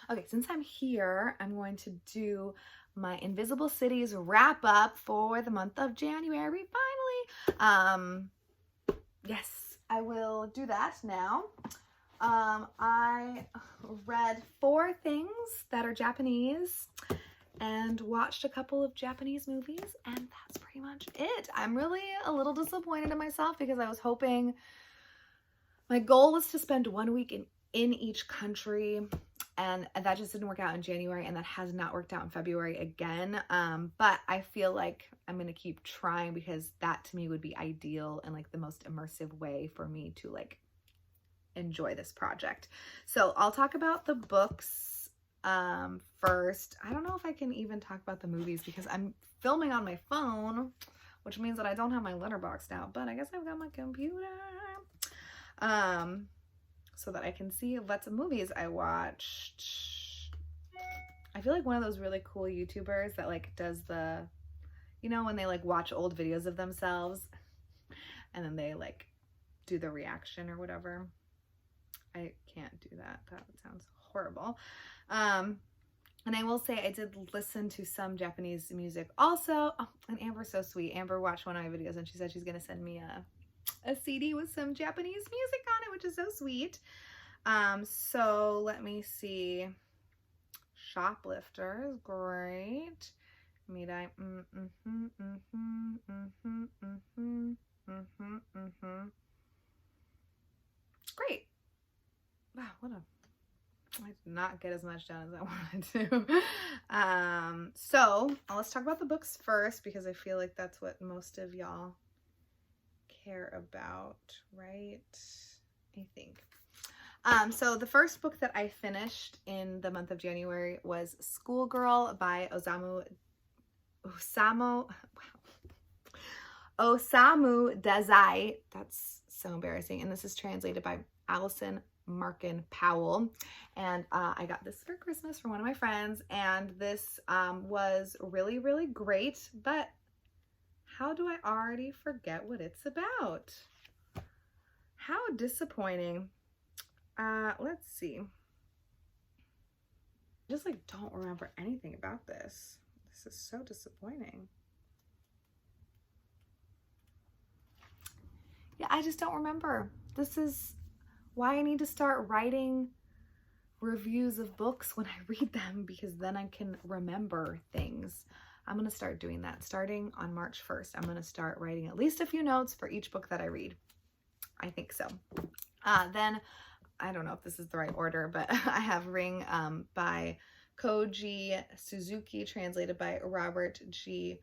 Okay, since I'm here, I'm going to do my Invisible Cities wrap up for the month of January, finally. Yes, I will do that now. I read 4 things that are Japanese and watched a couple of Japanese movies, and that's pretty much it. I'm really a little disappointed in myself because I was hoping, my goal was to spend 1 week in each country, and that just didn't work out in January, and that has not worked out in February again. But I feel like I'm gonna keep trying because that to me would be ideal and like the most immersive way for me to like enjoy this project. So I'll talk about the books first. I don't know if I can even talk about the movies because I'm filming on my phone, which means that I don't have my letterboxd out, but I guess I've got my computer so that I can see lots of movies I watched. I feel like one of those really cool YouTubers that like does the, you know, when they like watch old videos of themselves and then they like do the reaction or whatever. I can't do that. That sounds horrible. And I will say I did listen to some Japanese music also. Oh, and Amber's so sweet. Amber watched one of my videos and she said she's going to send me a CD with some Japanese music on it, which is so sweet. So let me see. Shoplifter is great. Mirai. Great. Wow, I did not get as much done as I wanted to. So let's talk about the books first because I feel like that's what most of y'all care about, right? I think. So the first book that I finished in the month of January was Schoolgirl by Osamu Dazai. That's so embarrassing. And this is translated by Allison Markin Powell. And I got this for Christmas from one of my friends. And this was really, really great. But how do I already forget what it's about? How disappointing. Let's see. Just like don't remember anything about this. This is so disappointing. Yeah, I just don't remember. This is why I need to start writing reviews of books when I read them, because then I can remember things. I'm going to start doing that starting on March 1st. I'm going to start writing at least a few notes for each book that I read. I think so. Then, I don't know if this is the right order, but I have Ring by Koji Suzuki, translated by Robert G.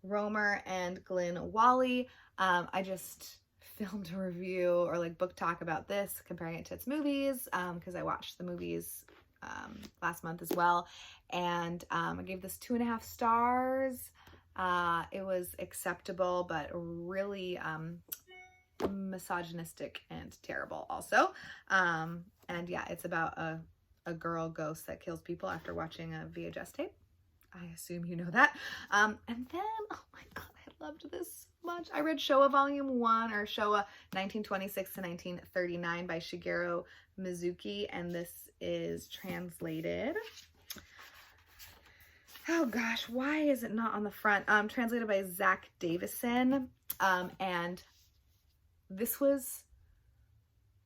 Romer and Glenn Wally. I just filmed a review or like book talk about this, comparing it to its movies, because I watched the movies last month as well. And I gave this 2.5 stars. It was acceptable, but really misogynistic and terrible also. And yeah, it's about a girl ghost that kills people after watching a VHS tape. I assume you know that. And then, oh my God, I loved this much. I read Showa Volume 1, or Showa 1926 to 1939 by Shigeru Mizuki, and this is translated. Oh gosh, why is it not on the front? Translated by Zach Davison. And this was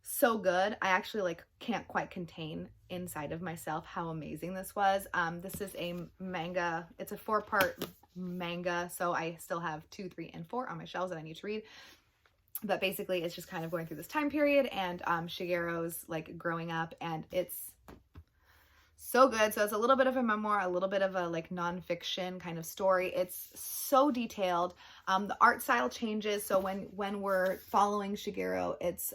so good. I actually like can't quite contain inside of myself how amazing this was. This is a manga. It's a 4-part manga, so I still have 2, 3, and 4 on my shelves that I need to read. But basically it's just kind of going through this time period, and Shigeru's like growing up, and it's so good. So it's a little bit of a memoir, a little bit of a like nonfiction kind of story. It's so detailed. The art style changes. So when we're following Shigeru, it's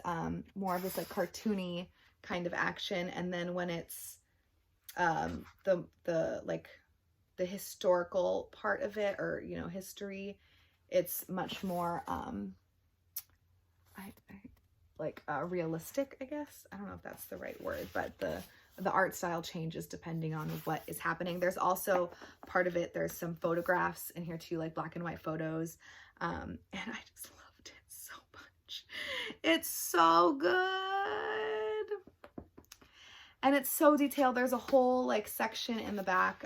more of this like cartoony kind of action. And then when it's the historical part of it, or you know, history, it's much more realistic, I guess. I don't know if that's the right word, but the art style changes depending on what is happening. There's also part of it, there's some photographs in here too, like black and white photos. And I just loved it so much. It's so good. And it's so detailed. There's a whole like section in the back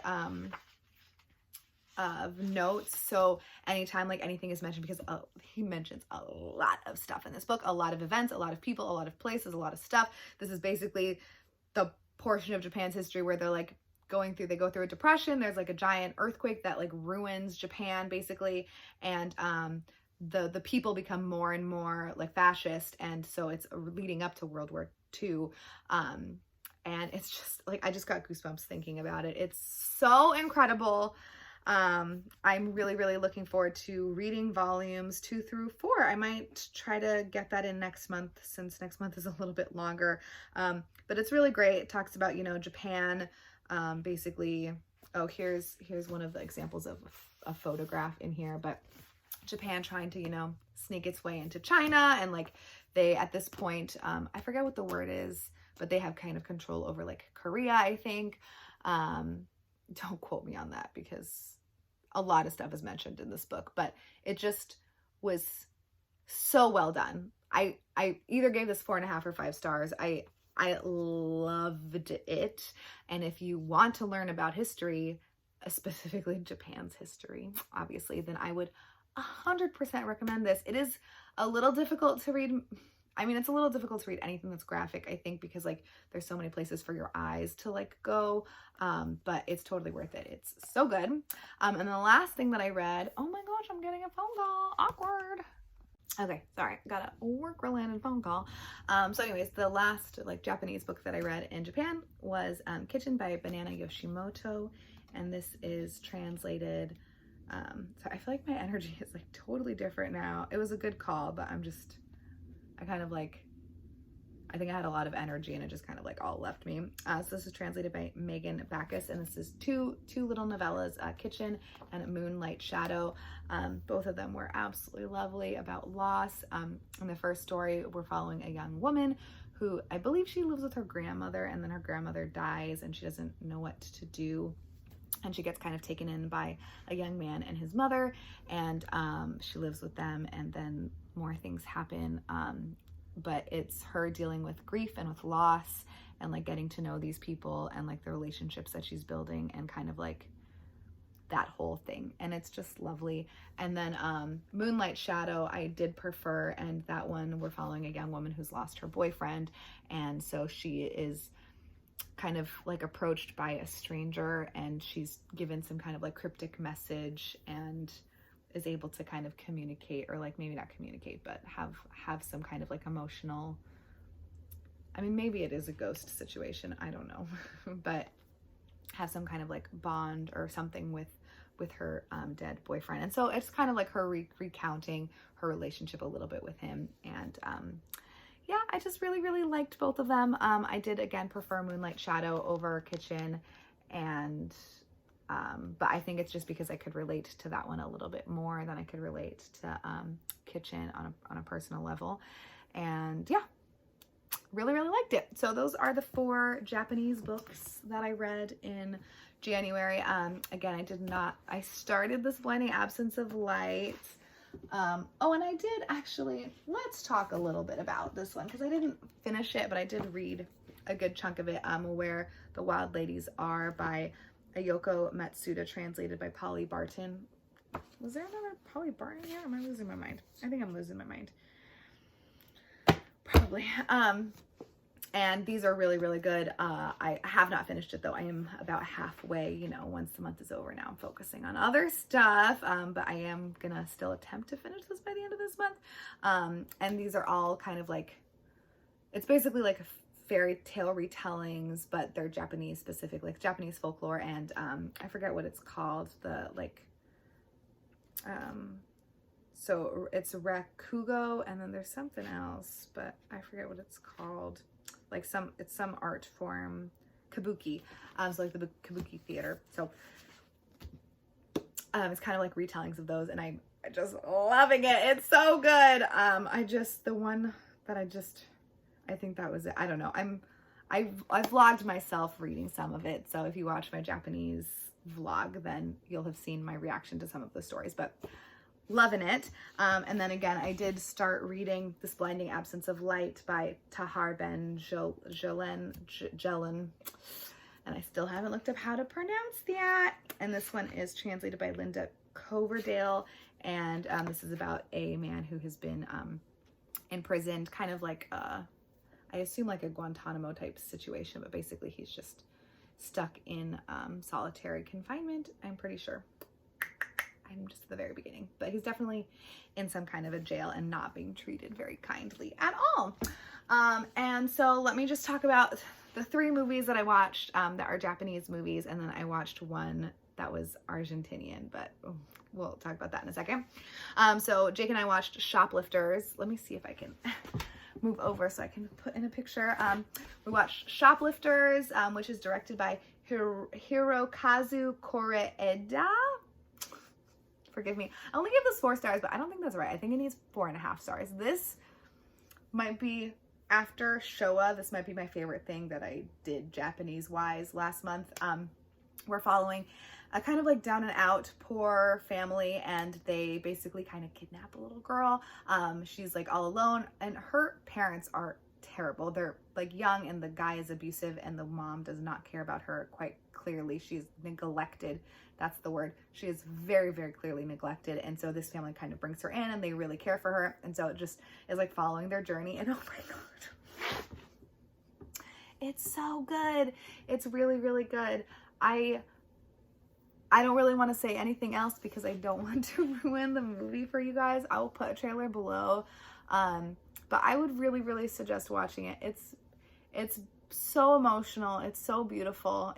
of notes. So anytime like anything is mentioned, because he mentions a lot of stuff in this book, a lot of events, a lot of people, a lot of places, a lot of stuff. This is basically the portion of Japan's history where they're like they go through a depression. There's like a giant earthquake that like ruins Japan basically. And the people become more and more like fascist. And so it's leading up to World War II. And it's just like, I just got goosebumps thinking about it. It's so incredible. I'm really, really looking forward to reading volumes 2 through 4. I might try to get that in next month, since next month is a little bit longer. But it's really great. It talks about, you know, Japan, basically, here's one of the examples of a photograph in here, but Japan trying to, you know, sneak its way into China. And like they, at this point, I forget what the word is, but they have kind of control over like Korea, I think. Don't quote me on that because a lot of stuff is mentioned in this book, but it just was so well done. I either gave this 4.5 or 5 stars. I loved it. And if you want to learn about history, specifically Japan's history, obviously, then I would 100% recommend this. It is a little difficult to read. I mean, it's a little difficult to read anything that's graphic, I think, because like there's so many places for your eyes to like go, but it's totally worth it. It's so good. And the last thing that I read, oh my gosh, I'm getting a phone call, awkward. Okay, sorry, got a work-related phone call. So anyways, the last like Japanese book that I read in Japan was Kitchen by Banana Yoshimoto, and this is translated. So I feel like my energy is like totally different now. It was a good call, but I kind of like, I think I had a lot of energy and it just kind of like all left me. So this is translated by Megan Backus, and this is two little novellas, Kitchen and Moonlight Shadow. Both of them were absolutely lovely, about loss. In the first story, we're following a young woman who, I believe she lives with her grandmother, and then her grandmother dies and she doesn't know what to do. And she gets kind of taken in by a young man and his mother, and she lives with them, and then more things happen. But it's her dealing with grief and with loss and like getting to know these people and like the relationships that she's building and kind of like that whole thing. And it's just lovely. And then Moonlight Shadow I did prefer, and that one we're following a young woman who's lost her boyfriend, and so she is kind of like approached by a stranger, and she's given some kind of like cryptic message and is able to kind of communicate, or like maybe not communicate, but have some kind of like emotional, I mean, maybe it is a ghost situation, I don't know, but have some kind of like bond or something with her dead boyfriend. And so it's kind of like her recounting her relationship a little bit with him. And yeah, I just really, really liked both of them. I did, again, prefer Moonlight Shadow over Kitchen, and but I think it's just because I could relate to that one a little bit more than I could relate to Kitchen on a personal level. And yeah, really, really liked it. So those are the 4 Japanese books that I read in January. Again, I started this Blinding Absence of Light. Oh, and I did actually, let's talk a little bit about this one, because I didn't finish it, but I did read a good chunk of it, Where the Wild Ladies Are by Ayoko Matsuda, translated by Polly Barton. Was there another Polly Barton here? Am I losing my mind? I think I'm losing my mind. Probably. And these are really, really good. I have not finished it though. I am about halfway, you know, once the month is over now. I'm focusing on other stuff, but I am gonna still attempt to finish this by the end of this month. And these are all kind of like, it's basically like fairy tale retellings, but they're Japanese specific, like Japanese folklore. And I forget what it's called, so it's rakugo, and then there's something else, but I forget what it's called. Like it's some art form, kabuki, so like the kabuki theater. So it's kind of like retellings of those, and I'm just loving it. It's so good. The one that I think that was it. I don't know. I've vlogged myself reading some of it, so if you watch my Japanese vlog, then you'll have seen my reaction to some of the stories. But loving it. And then again, I did start reading This Blinding Absence of Light by Tahar Ben Jelin, and I still haven't looked up how to pronounce that. And this one is translated by Linda Coverdale, and this is about a man who has been imprisoned, kind of like I assume like a Guantanamo type situation, but basically he's just stuck in solitary confinement, I'm pretty sure. I'm just at the very beginning, but he's definitely in some kind of a jail and not being treated very kindly at all. And so let me just talk about the 3 movies that I watched that are Japanese movies, and then I watched one that was Argentinian, but we'll talk about that in a second. So Jake and I watched Shoplifters. Let me see if I can move over so I can put in a picture. We watched Shoplifters, which is directed by Hirokazu Koreeda. Forgive me. I only gave this 4 stars, but I don't think that's right. I think it needs 4.5 stars. This might be, after Showa, this might be my favorite thing that I did Japanese-wise last month. We're following a kind of like down and out poor family, and they basically kind of kidnap a little girl. She's like all alone, and her parents are terrible. They're like young, and the guy is abusive, and the mom does not care about her quite clearly. She's neglected. That's the word. She is very, very clearly neglected. And so this family kind of brings her in, and they really care for her. And so it just is like following their journey. And oh my God, it's so good. It's really, really good. I don't really want to say anything else because I don't want to ruin the movie for you guys. I will put a trailer below. But I would really, really suggest watching it. It's so emotional. It's so beautiful.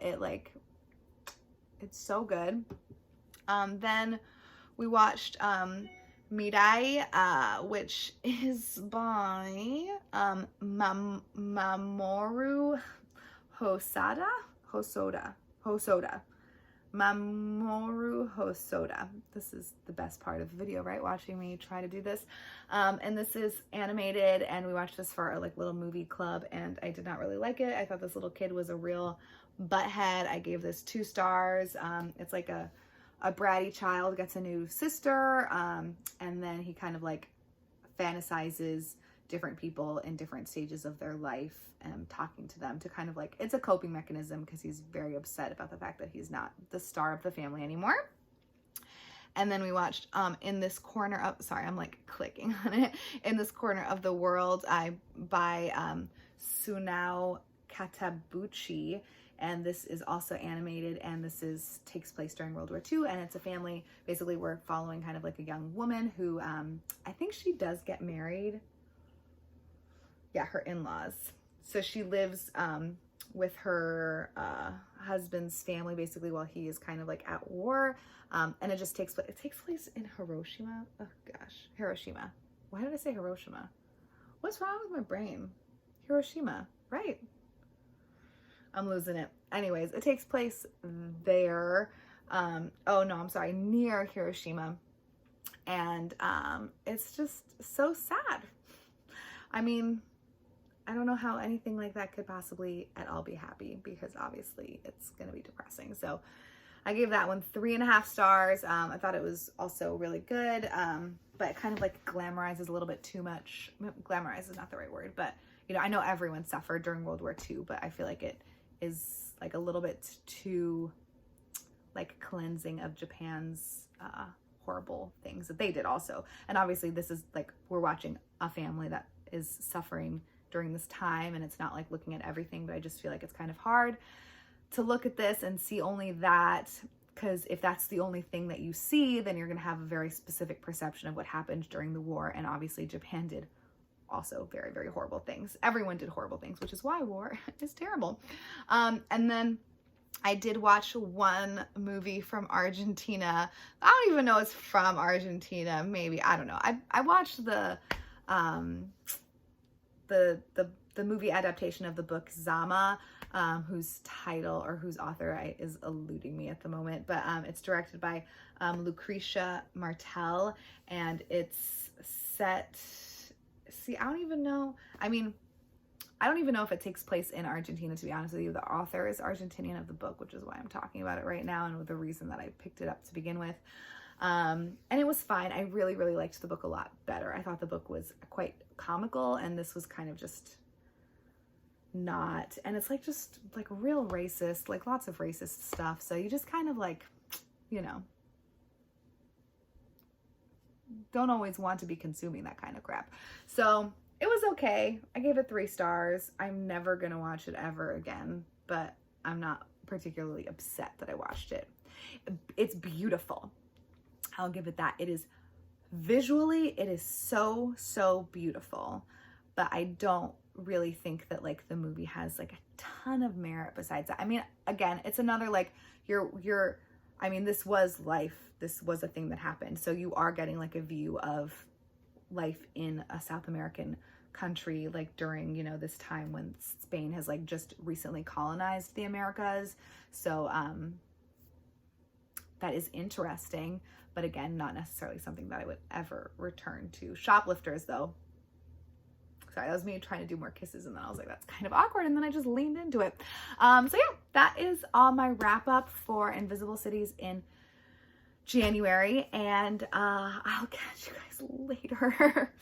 It's so good. Then we watched Mirai, which is by Mamoru Hosoda. Mamoru Hosoda. This is the best part of the video, right? Watching me try to do this. And this is animated, and we watched this for our like little movie club, and I did not really like it. I thought this little kid was a real butthead. I gave this 2 stars. It's like a bratty child gets a new sister, and then he kind of like fantasizes different people in different stages of their life and talking to them to kind of like, it's a coping mechanism because he's very upset about the fact that he's not the star of the family anymore. And then we watched In This Corner of, sorry, I'm like clicking on it, In This Corner of the World by Sunao Katabuchi. And this is also animated, and this takes place during World War II, and it's a family. Basically, we're following kind of like a young woman who, I think she does get married. Yeah, her in-laws. So she lives with her husband's family, basically, while he is kind of like at war. And it just takes place in Hiroshima. Oh gosh, Hiroshima. Why did I say Hiroshima? What's wrong with my brain? Hiroshima, right? I'm losing it. Anyways, it takes place there. Oh no, I'm sorry, near Hiroshima. And it's just so sad. I mean, I don't know how anything like that could possibly at all be happy, because obviously it's going to be depressing. So I gave that one 3.5 stars. I thought it was also really good, but it kind of like glamorizes a little bit too much. Glamorize is not the right word, but you know, I know everyone suffered during World War II, but I feel like it is like a little bit too like cleansing of Japan's horrible things that they did also. And obviously this is like, we're watching a family that is suffering during this time, and it's not like looking at everything, but I just feel like it's kind of hard to look at this and see only that, because if that's the only thing that you see, then you're going to have a very specific perception of what happened during the war. And obviously Japan did also very, very horrible things. Everyone did horrible things, which is why war is terrible. And then I did watch one movie from Argentina. I don't even know it's from Argentina. Maybe, I don't know. I watched the movie adaptation of the book Zama, whose title or whose author is eluding me at the moment, but it's directed by Lucrecia Martel, and it's set, see, I don't even know. I mean, I don't even know if it takes place in Argentina, to be honest with you. The author is Argentinian of the book, which is why I'm talking about it right now, and with the reason that I picked it up to begin with. And it was fine. I really, really liked the book a lot better. I thought the book was quite comical, and this was kind of just not. And it's like just like real racist, like lots of racist stuff. So you just kind of like, you know, don't always want to be consuming that kind of crap. So it was okay. I gave it 3 stars. I'm never gonna watch it ever again, but I'm not particularly upset that I watched it. It's beautiful. I'll give it that. It is visually, it is so, so beautiful, but I don't really think that like the movie has like a ton of merit besides that. I mean, again, it's another like I mean, this was life. This was a thing that happened. So you are getting like a view of life in a South American country, like during, you know, this time when Spain has like just recently colonized the Americas. So that is interesting, but again, not necessarily something that I would ever return to. Shoplifters though. Sorry, that was me trying to do more kisses, and then I was like, that's kind of awkward, and then I just leaned into it. So yeah, that is all my wrap up for Invisible Cities in January, and I'll catch you guys later.